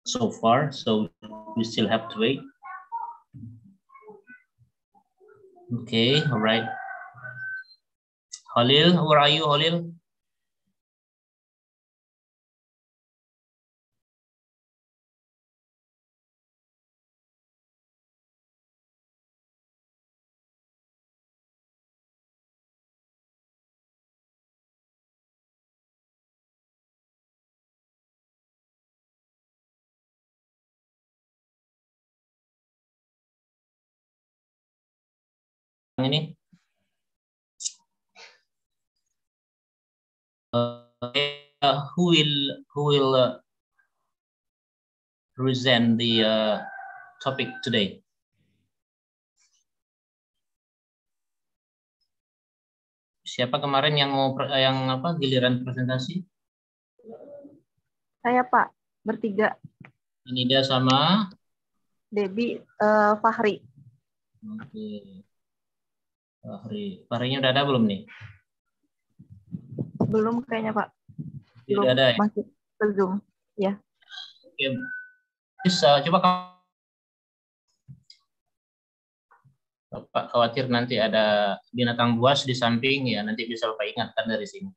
so far, so we still have to wait. Okay, all right. Holil, where are you, Holil? Ini who will present the topic today? Siapa kemarin yang mau giliran presentasi? Saya Pak, bertiga. Ini dia sama Debbie, Fahri. Oke. Fahrinya udah ada belum nih? Belum kayaknya Pak. Belum, udah ada ya? Masih ke Zoom. Ya. Oke. Bisa coba Bapak khawatir nanti ada binatang buas di samping ya, nanti bisa Bapak ingatkan dari sini.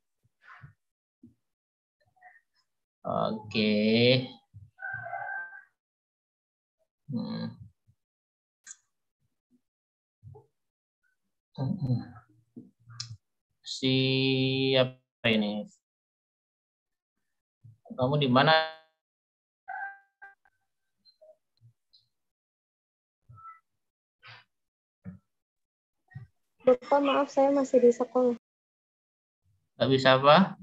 Oke. Siapa ini? Kamu di mana? Bapak, maaf, saya masih di sekolah. Gak bisa apa?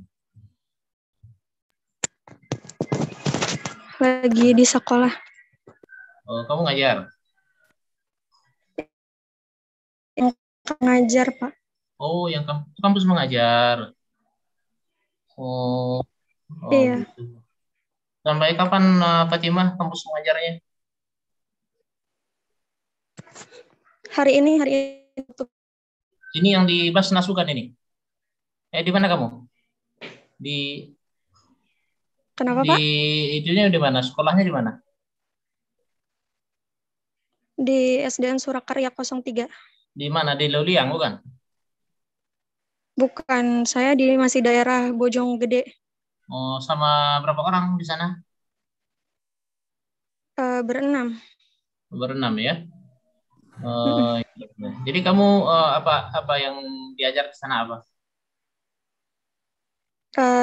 Lagi di sekolah. Oh, kamu ngajar? Ngajar, Pak. Oh, yang kampus mengajar. Oh, Iya. Gitu. Sampai kapan Fatimah kampus mengajarnya? Hari ini. Ini yang di Basnas bukan ini? Di mana kamu? Kenapa, Pak? Itunya di mana? Sekolahnya di mana? Di SDN Surakarya 03. Di mana? Di Leuliang bukan? Bukan, saya masih daerah Bojonggede. Oh, sama berapa orang di sana? Berenam. Berenam ya. Jadi kamu apa yang diajar ke sana apa?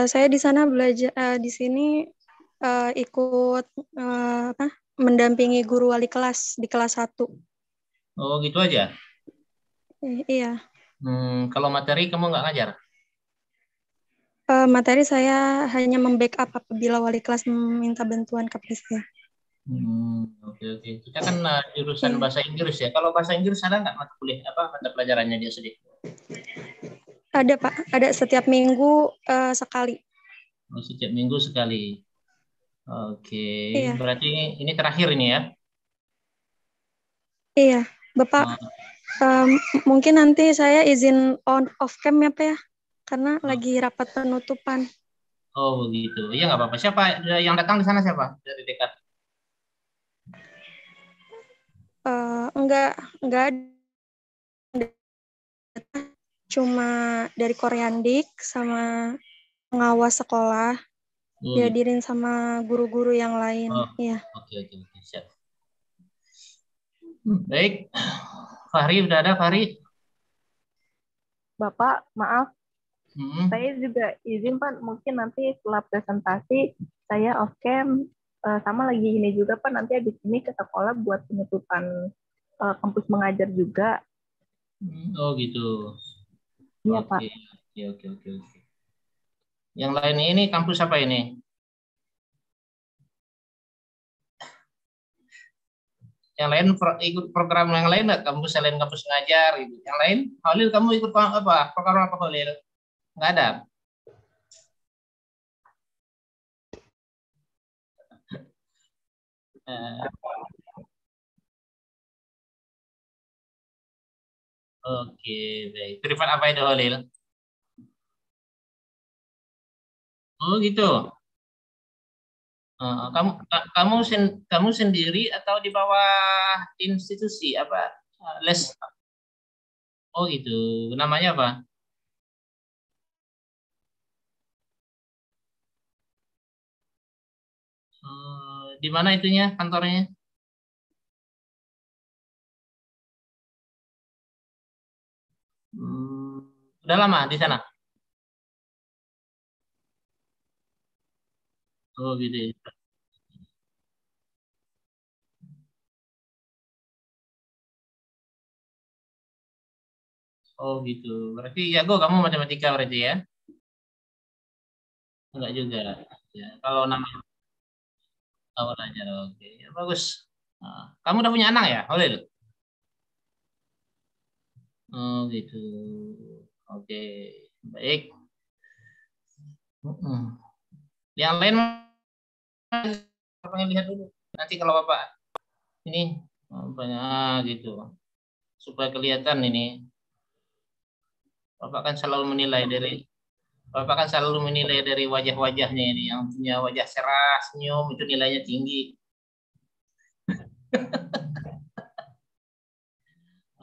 Saya di sana belajar di sini ikut mendampingi guru wali kelas di kelas 1. Oh, gitu aja. Iya. Kalau materi kamu nggak ngajar? Materi saya hanya membackup apabila wali kelas meminta bantuan ke saya. Oke. Kita kan jurusan bahasa Inggris ya. Kalau bahasa Inggris ada nggak mata pelajarannya dia sendiri? Ada Pak, ada setiap minggu sekali. Oh, setiap minggu sekali. Oke. Iya. Berarti ini terakhir ini ya? Iya, Bapak. Mungkin nanti saya izin on off cam ya Pak ya, karena lagi rapat penutupan. Oh begitu. Iya nggak apa-apa. Siapa yang datang di sana siapa dari dekat? Enggak ada. Cuma dari Koreandik sama pengawas sekolah, dihadirin sama guru-guru yang lain. Iya. Oke, siap. Baik, Fahri udah ada Fahri? Bapak, maaf. Saya juga izin Pak, mungkin nanti setelah presentasi saya off cam, sama lagi ini juga Pak, nanti habis ini ke sekolah buat penutupan kampus mengajar juga. Oh gitu. Iya Pak. Oke. Yang lain ini kampus apa ini? Yang lain ikut program yang lain nggak? Kampus selain kampus ngajar gitu. Yang lain, Holil kamu ikut apa? Program apa Holil? Nggak ada. Oke, baik. Privat apa itu Holil? Oh gitu. Kamu sendiri atau di bawah institusi apa les? Oh gitu. Namanya apa? Di mana itunya kantornya? Udah lama di sana? Oh gitu. Ya. Oh gitu. Berarti jago kamu matematika berarti ya? Enggak juga. Ya, kalau nama awal aja. Oke, ya, bagus. Kamu udah punya anak ya? Oleh lu? Oh gitu. Oke, baik. Yang lain pengen lihat dulu. Nanti kalau Bapak ini banyak gitu. Supaya kelihatan ini. Bapak kan selalu menilai dari Bapak kan selalu menilai dari wajah-wajahnya ini yang punya wajah cerah, senyum itu nilainya tinggi.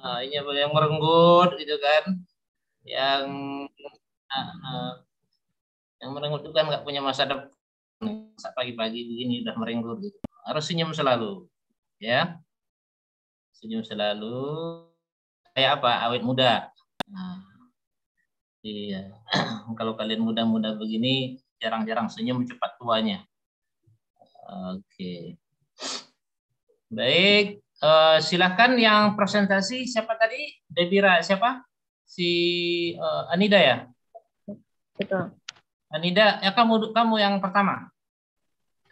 Ini yang merenggut gitu kan, yang uh, yang merenggut itu kan nggak punya masa depan. Pagi-pagi begini udah merenggut gitu. Harus senyum selalu, ya, senyum selalu. Kayak apa? Awet muda. Nah, iya. Kalau kalian muda-muda begini, jarang-jarang senyum cepat tuanya. Oke. Baik, silakan yang presentasi siapa tadi? Debira siapa? Si Anida ya? Betul. Anida, ya kamu yang pertama.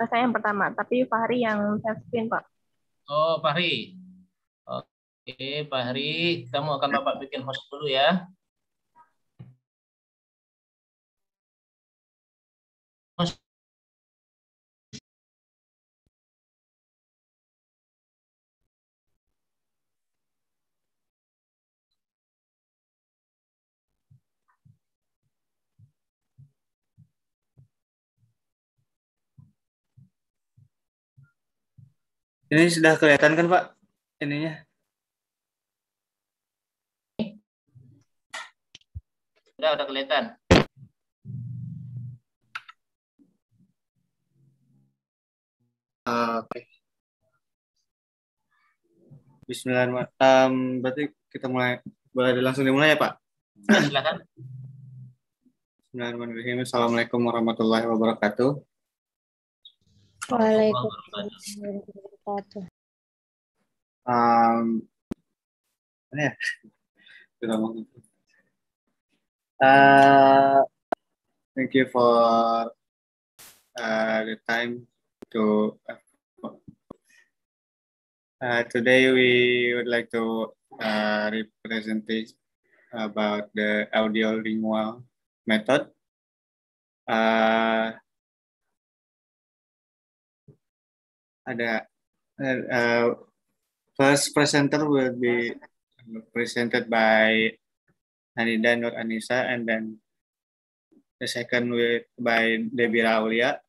Saya yang pertama, tapi Fahri yang share screen, Pak. Oh, Fahri. Oke, Fahri, kamu akan Bapak bikin host dulu ya. Host. Ini sudah kelihatan kan Pak ininya? Udah kelihatan. Oke. Bismillahirrahmanirrahim. Berarti kita mulai, boleh langsung dimulai ya Pak? Silakan. Bismillahirrahmanirrahim. Assalamualaikum warahmatullahi wabarakatuh. Waalaikumsalam warahmatullahi wabarakatuh. Ini ya? Thank you for the time to today we would like to represent about the audiolingual method. First presenter will be presented by Anida Nur Anissa, and then the second by Debira Aulia.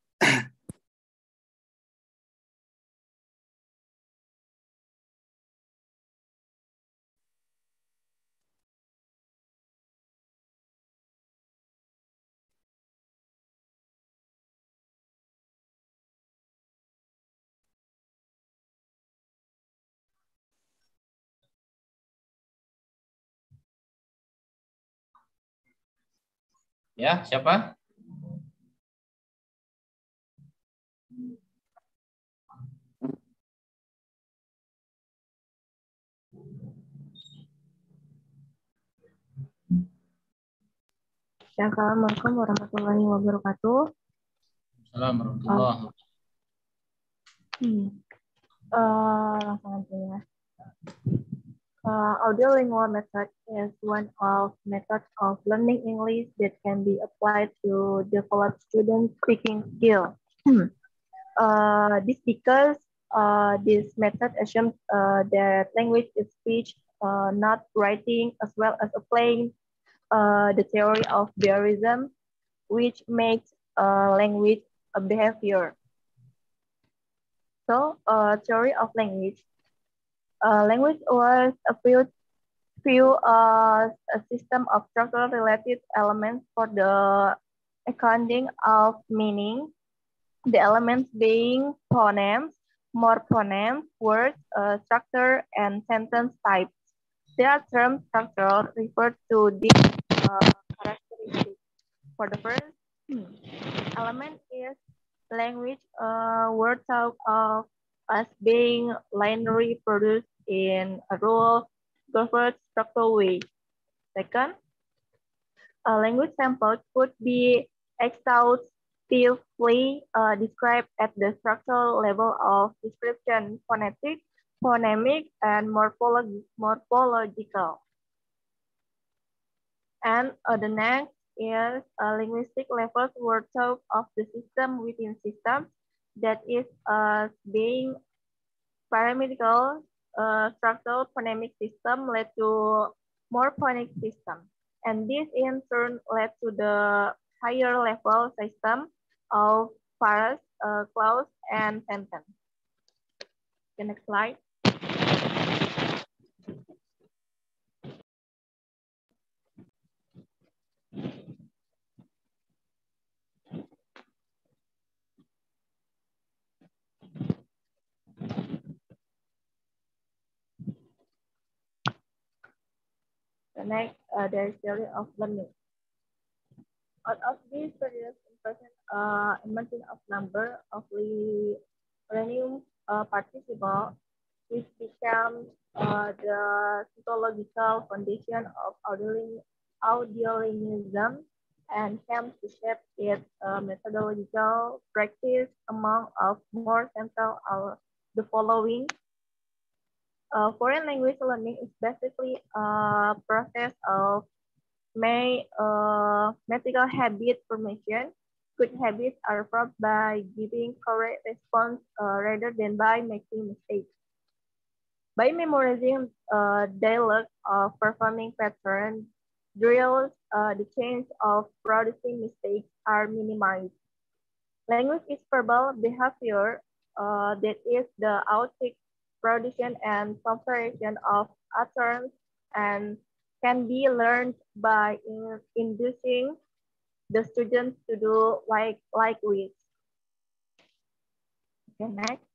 Ya, siapa? Assalamualaikum warahmatullahi wabarakatuh. Assalamualaikum warahmatullahi wabarakatuh. Langsung aja ya. Audiolingual method is one of methods of learning English that can be applied to develop students' speaking skill. This because this method assumes that language is speech, not writing, as well as applying the theory of behaviorism, which makes language a behavior. So, theory of language. Language was a system of structural related elements for the accounting of meaning. The elements being phonemes, morphonemes, words, structure, and sentence types. Their term structure refers to these characteristics. For the first element is language, word thought of as being linearly produced in a rule governed structural way. Second, a language sample could be exhaustively described at the structural level of description, phonetic, phonemic, and morphological. And the next is linguistic levels word thought of the system within systems, that is being parametrical, structural phonemic system led to morphonic system. And this in turn led to the higher level system of phrase, clause, and sentence. The next slide. The next, there is theory of learning. Out of these various emergence of number of learning participants, which becomes the psychological foundation of audiolinguism and came to shape its methodological practice. Among of more central are the following. Foreign language learning is basically a process of mathematical habit formation. Good habits are formed by giving correct response rather than by making mistakes. By memorizing dialogue of performing patterns, drills, the chance of producing mistakes are minimized. Language is verbal behavior, that is the output, production, and comparison of utterance, and can be learned by inducing the students to do likewise. Okay, next.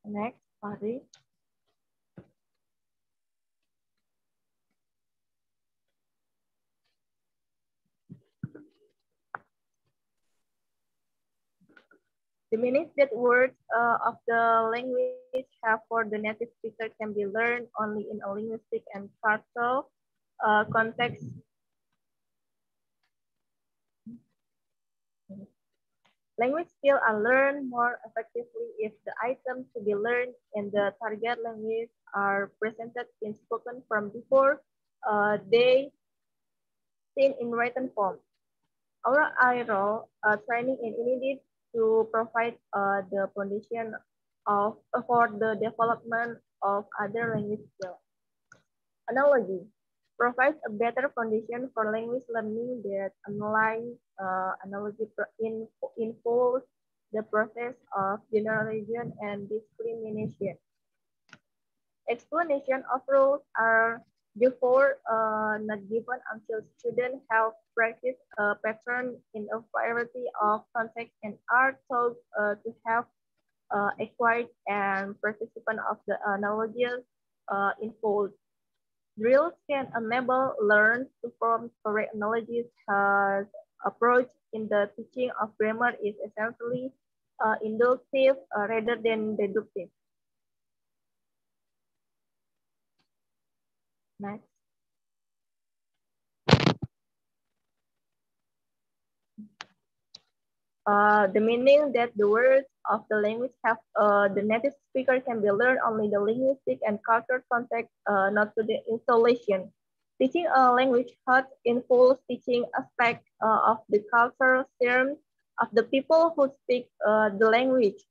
Next, sorry. The meanings that words of the language have for the native speaker can be learned only in a linguistic and cultural context. Language skills are learned more effectively if the items to be learned in the target language are presented in spoken form before they seen in written form. Our IRO training is needed to provide the foundation for the development of other language skills. Analogy provides a better foundation for language learning that analogy involves the process of generalization and discrimination. Explanation of rules are therefore not given until students have practiced a pattern in a variety of contexts and are told to have acquired and participant of the analogies involved. Drills can enable learners to form correct analogies. Approach in the teaching of grammar is essentially inductive rather than deductive. Next. The meaning that the words of the language have the native speaker can be learned only the linguistic and cultural context, not to the installation. Teaching a language involves teaching aspects of the cultural terms of the people who speak the language.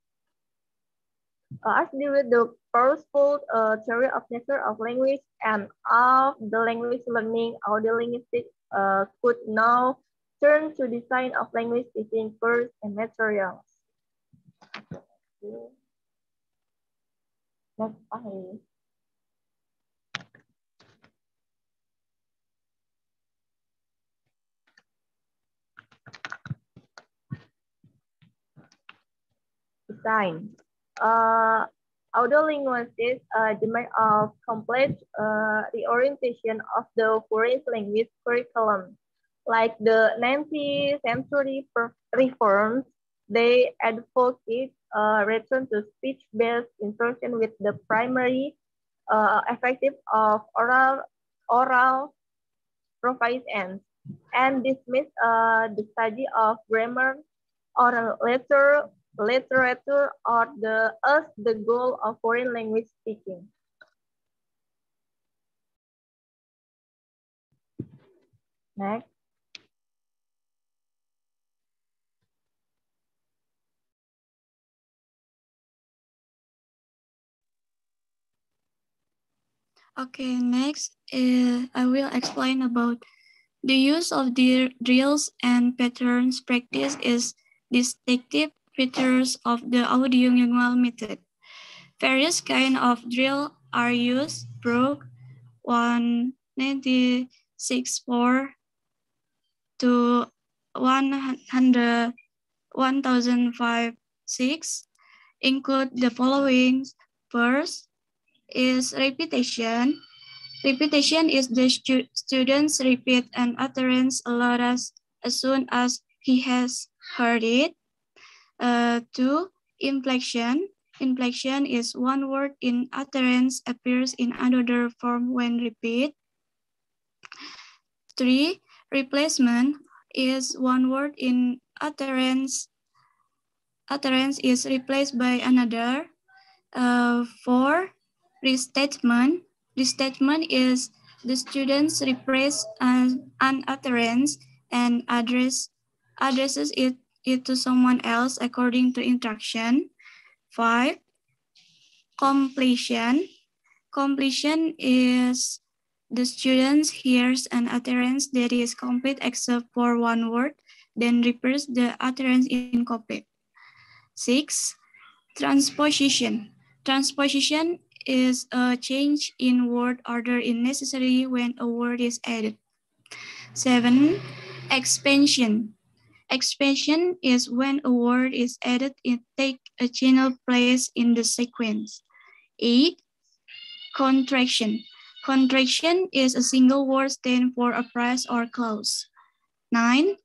As with the purposeful theory of nature of language and of the language learning, audiolinguistics could now turn to design of language teaching course and materials. Next slide. Design. Audiolinguistics demand of complete reorientation of the foreign language curriculum. Like the 19th century reforms, they advocate return to speech-based instruction with the primary effective of oral proficiency, and dismiss the study of grammar or literature or as the goal of foreign language speaking. Next. Okay, next I will explain about the use of the drills and patterns practice is distinctive features of the audiolingual method. Various kinds of drill are used. Brook 1964 to 1056 include the following. First is repetition. Repetition is the students repeat an utterance aloud as soon as he has heard it. Two, inflection. Inflection is one word in utterance appears in another form when repeated. Three, replacement is one word in utterance is replaced by another. Four, restatement. Restatement is the students replace an utterance and addresses it to someone else according to instruction. 5, completion. Completion is the student hears an utterance that is complete except for one word, then repeats the utterance incomplete. 6, transposition. Transposition is a change in word order is necessary when a word is added. 7, expansion. Expansion is when a word is added, it takes a channel place in the sequence. 8, contraction. Contraction is a single word stand for a phrase or clause. 9,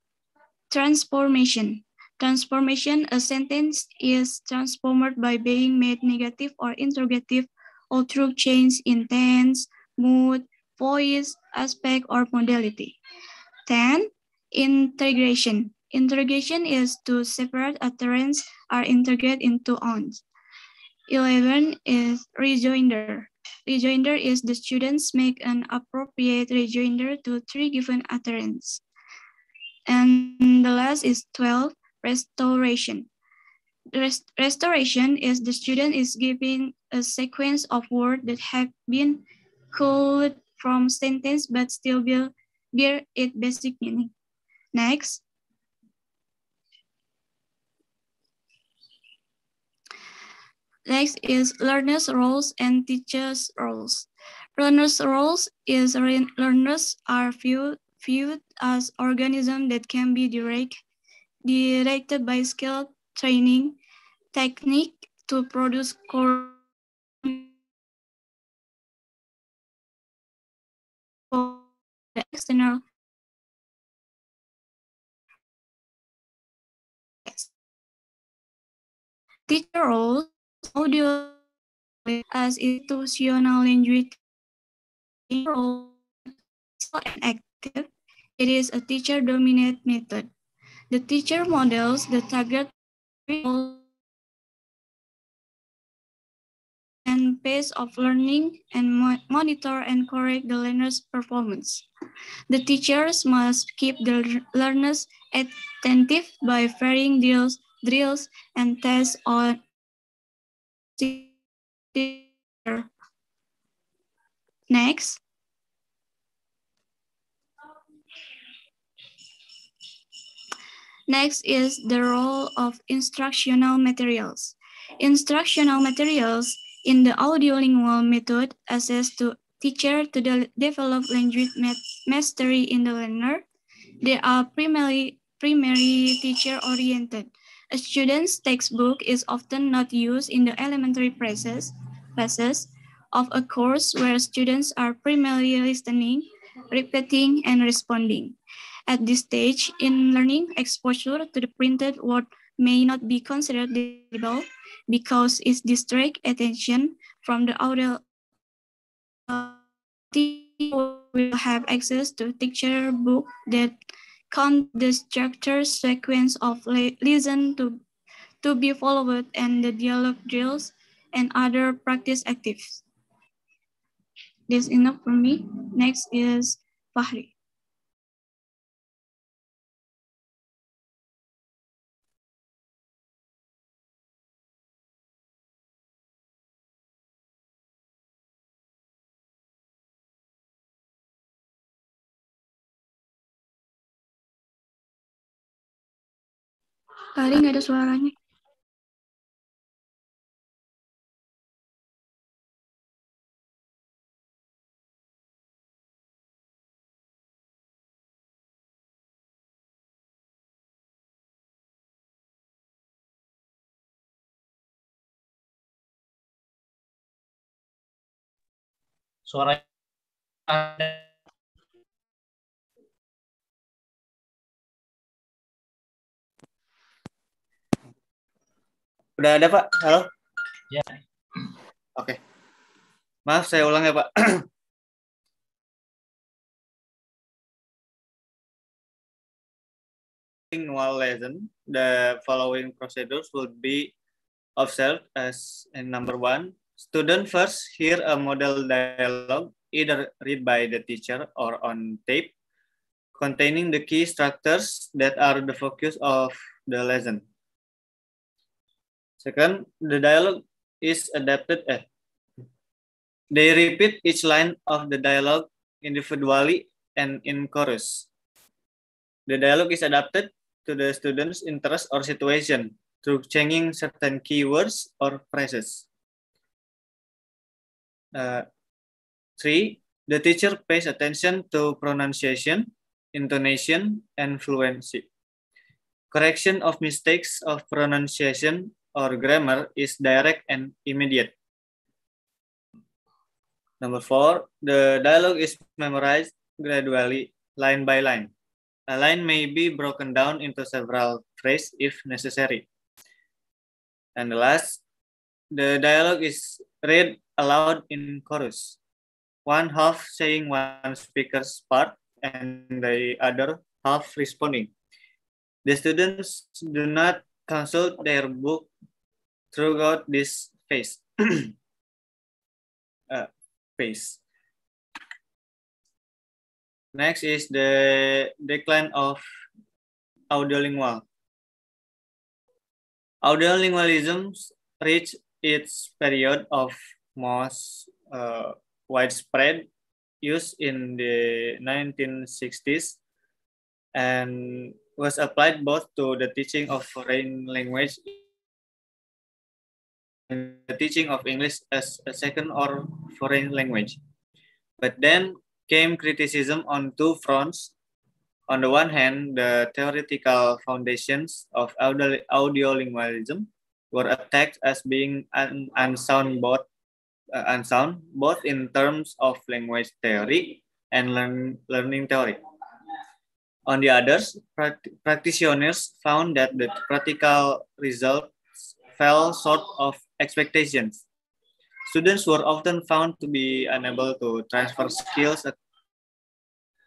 transformation. Transformation, a sentence is transformed by being made negative or interrogative or through change in tense, mood, voice, aspect, or modality. 10, integration. Integration is to separate utterance or integrate into ons. 11 is rejoinder. Rejoinder is the students make an appropriate rejoinder to 3 given utterance. And the last is 12, restoration. Restoration is the student is giving a sequence of words that have been culled from sentence but still bear its basic meaning. Next. Next is learners' roles and teachers' roles. Learners' roles is learners are viewed as organisms that can be directed by skill, training, technique to produce core for the external teacher roles. Audio as institutional language role and active. It is a teacher-dominated method. The teacher models the target and pace of learning and monitor and correct the learner's performance. The teachers must keep the learners attentive by varying drills and tests on Next. Next is the role of instructional materials. Instructional materials in the audiolingual method assist the teacher to develop language mastery in the learner. They are primarily teacher-oriented. A student's textbook is often not used in the elementary classes of a course where students are primarily listening, repeating, and responding. At this stage in learning, exposure to the printed word may not be considered desirable because it distracts attention from the audio. Will have access to teacher book that count the structure sequence of listen to be followed and the dialogue drills and other practice activities. This is enough for me. Next is Fahri. Fahri nggak ada suaranya. Suara Udah ada, Pak? Halo? Ya. Oke. Maaf, saya ulang ya, Pak. While lesson, the following procedures would be observed as in number 1. Student first hear a model dialogue, either read by the teacher or on tape, containing the key structures that are the focus of the lesson. Second, the dialogue is adapted. They repeat each line of the dialogue individually and in chorus. The dialogue is adapted to the student's interest or situation through changing certain keywords or phrases. 3. The teacher pays attention to pronunciation, intonation, and fluency. Correction of mistakes of pronunciation or grammar is direct and immediate. Number 4, the dialogue is memorized gradually, line by line. A line may be broken down into several phrases if necessary. And the last, the dialogue is read aloud in chorus. One half saying one speaker's part and the other half responding. The students do not consult their book throughout this phase. Next is the decline of audiolingual. Audiolingualism reached its period of most widespread use in the 1960s and was applied both to the teaching of foreign language and the teaching of English as a second or foreign language. But then came criticism on two fronts. On the one hand, the theoretical foundations of audiolingualism were attacked as being unsound both in terms of language theory and learning theory. On the others, practitioners found that the practical results fell short of expectations. Students were often found to be unable to transfer skills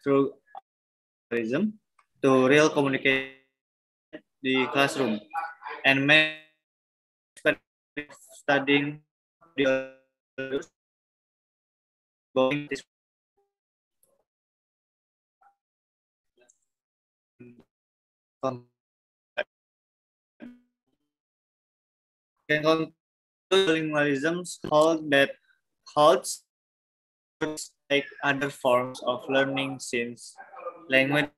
through to real communication in the classroom, and many studying going this bilingualism holds like other forms of learning since language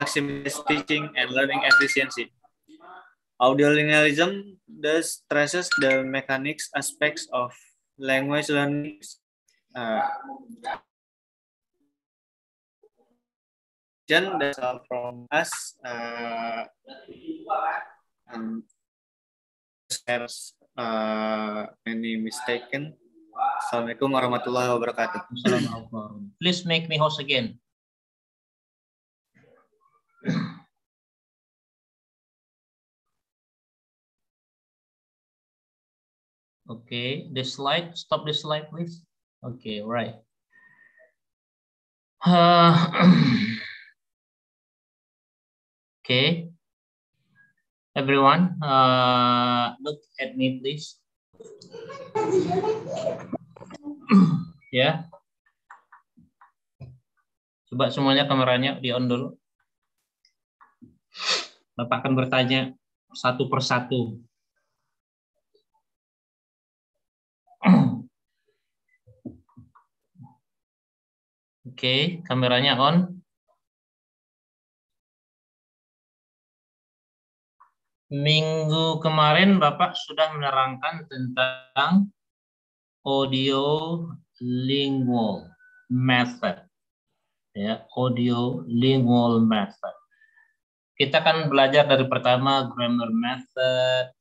maximize teaching and learning efficiency. Audiolingualism thus stresses the mechanics aspects of language learning. That's all from us. Any mistaken? Assalamualaikum warahmatullahi wabarakatuh. Please make me host again. Okay, the slide. Stop the slide, please. Okay, right. Okay, everyone, look at me, please. Ya, coba semuanya kameranya di on dulu. Bapak akan bertanya satu persatu. Oke, kameranya on. Minggu kemarin Bapak sudah menerangkan tentang audio lingual method. Ya, audio lingual method. Kita akan belajar dari pertama grammar method,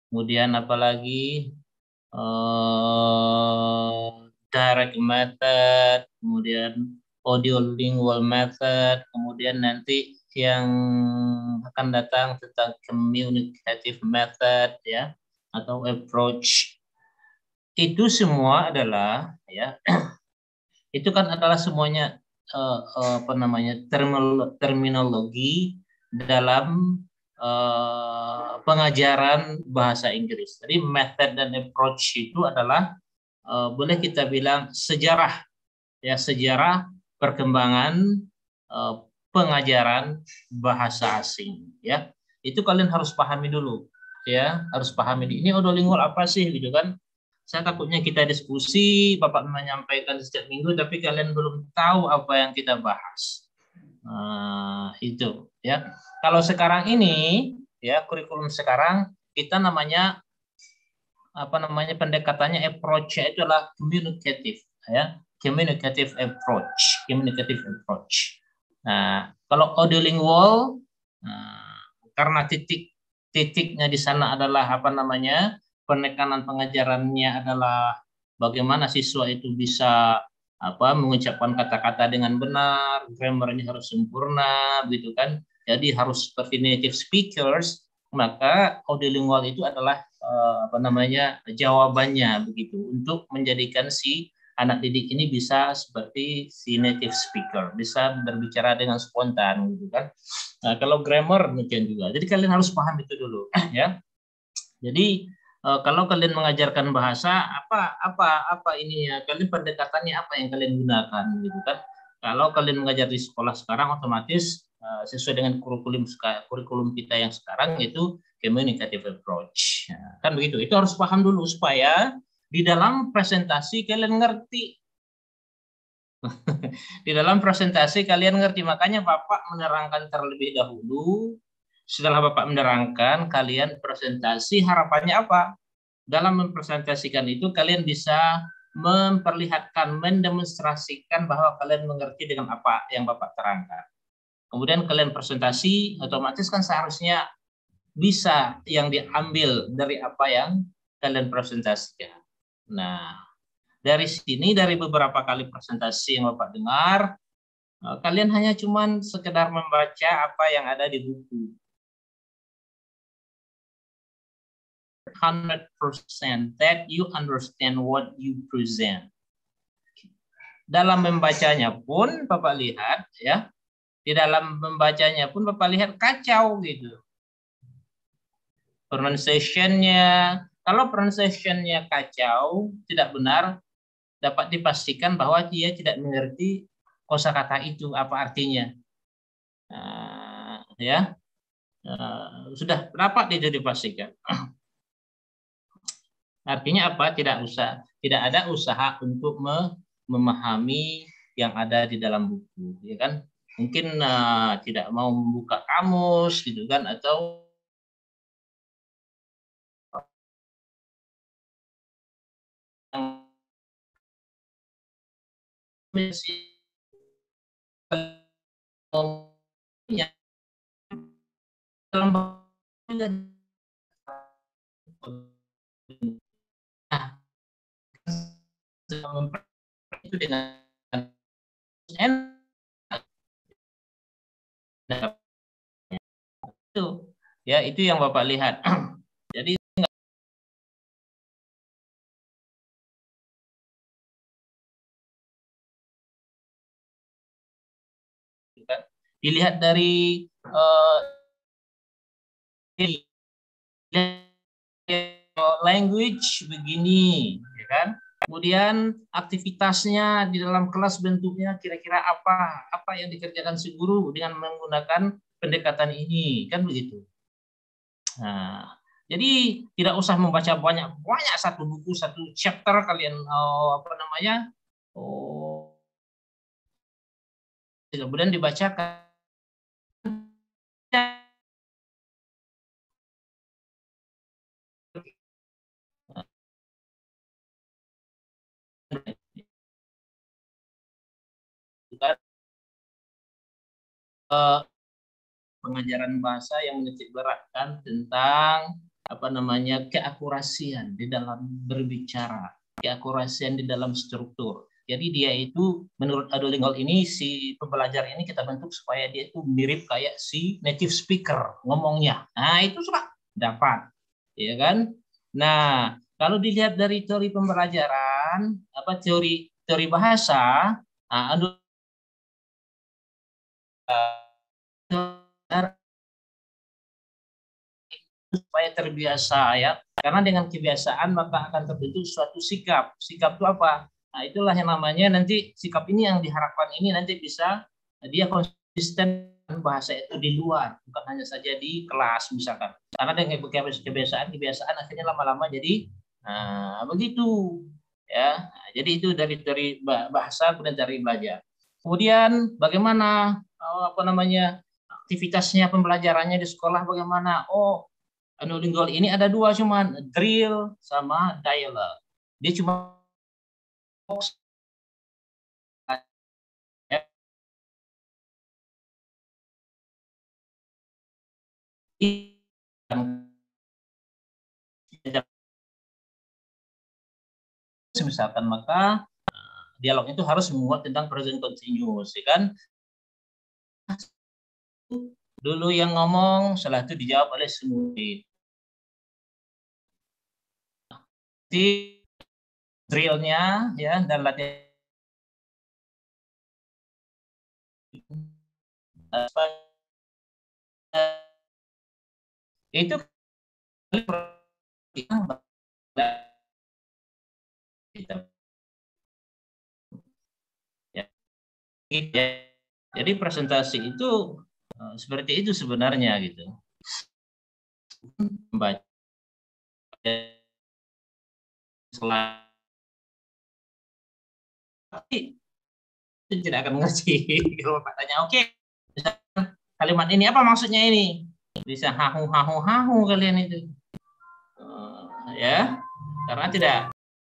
kemudian apalagi direct method, kemudian audio lingual method, kemudian nanti yang akan datang tentang communicative method, ya, atau approach. Itu semua adalah, ya, itu kan adalah semuanya apa namanya, terminologi dalam pengajaran bahasa Inggris. Jadi method dan approach itu adalah boleh kita bilang sejarah, ya, sejarah perkembangan pengajaran bahasa asing, ya. Itu kalian harus pahami dulu, ya, harus pahami ini audiolingual apa sih, gitu kan. Saya takutnya kita diskusi, Bapak menyampaikan setiap minggu, tapi kalian belum tahu apa yang kita bahas. Itu, ya. Kalau sekarang ini, ya, kurikulum sekarang kita namanya apa namanya, pendekatannya approach-nya itu adalah communicative, ya, communicative approach. Nah, kalau audiolingual, karena titiknya di sana adalah apa namanya, penekanan pengajarannya adalah bagaimana siswa itu bisa apa mengucapkan kata-kata dengan benar, grammarnya harus sempurna, gitu kan. Jadi harus seperti native speakers, maka audiolingual itu adalah apa namanya, jawabannya begitu untuk menjadikan si anak didik ini bisa seperti si native speaker, bisa berbicara dengan spontan, gitu kan. Nah, kalau grammar demikian juga. Jadi kalian harus paham itu dulu, ya. Jadi kalau kalian mengajarkan bahasa, apa ininya, kalian pendekatannya apa yang kalian gunakan, gitu kan. Kalau kalian mengajar di sekolah sekarang, otomatis sesuai dengan kurikulum kita yang sekarang itu communicative approach, kan begitu. Itu harus paham dulu supaya di dalam presentasi kalian ngerti. Di dalam presentasi kalian ngerti, makanya Bapak menerangkan terlebih dahulu. Setelah Bapak menerangkan, kalian presentasi, harapannya apa? Dalam mempresentasikan itu kalian bisa memperlihatkan, mendemonstrasikan bahwa kalian mengerti dengan apa yang Bapak terangkan. Kemudian kalian presentasi, otomatis kan seharusnya bisa yang diambil dari apa yang kalian presentasikan. Nah, dari sini, dari beberapa kali presentasi yang Bapak dengar, kalian hanya cuman sekedar membaca apa yang ada di buku. 100% that you understand what you present. Dalam membacanya pun Bapak lihat, ya, di dalam membacanya pun Bapak lihat kacau gitu. Pronunciation-nya, kalau pronunciation-nya kacau, tidak benar, dapat dipastikan bahwa dia tidak mengerti kosakata itu apa artinya. Ya, sudah dapat itu dipastikan. Artinya apa? Tidak ada usaha untuk memahami yang ada di dalam buku, ya kan? mungkin tidak mau membuka kamus gitu kan, atau itu dengan itu ya, itu yang Bapak lihat. Jadi dilihat dari language begini, ya kan? Kemudian aktivitasnya di dalam kelas bentuknya kira-kira apa yang dikerjakan si guru dengan menggunakan pendekatan ini, kan begitu. Nah, jadi tidak usah membaca banyak satu buku, satu chapter kalian kemudian dibacakan. Pengajaran bahasa yang menitik beratkan tentang keakurasian di dalam berbicara, keakurasian di dalam struktur. Jadi dia itu menurut Duolingo ini, si pembelajar ini kita bentuk supaya dia itu mirip kayak si native speaker ngomongnya. Nah, itu sudah dapat, ya kan? Nah, kalau dilihat dari teori pembelajaran, teori bahasa, supaya terbiasa, ya, karena dengan kebiasaan maka akan terbentuk suatu sikap. Sikap itu apa? Nah, itulah yang namanya nanti sikap ini yang diharapkan ini nanti bisa dia konsisten bahasa itu di luar, bukan hanya saja di kelas misalkan. Karena dengan kebiasaan akhirnya lama-lama jadi begitu, ya. Nah, jadi itu dari bahasa kemudian dari belajar. Kemudian bagaimana aktivitasnya pembelajarannya di sekolah bagaimana? Duolingo ini ada dua, cuman drill sama dialog. Dia cuma misalkan, maka dialog itu harus menguat tentang present continuous, ya kan? Dulu yang ngomong, setelah itu dijawab oleh semua. Di drillnya, ya, dan latihan itu ya. Jadi presentasi itu seperti itu sebenarnya gitu. Membaca tidak akan ngerti. Kalau Pak tanya, oke, kalimat ini apa maksudnya ini? Bisa hahu kalian itu, ya, karena tidak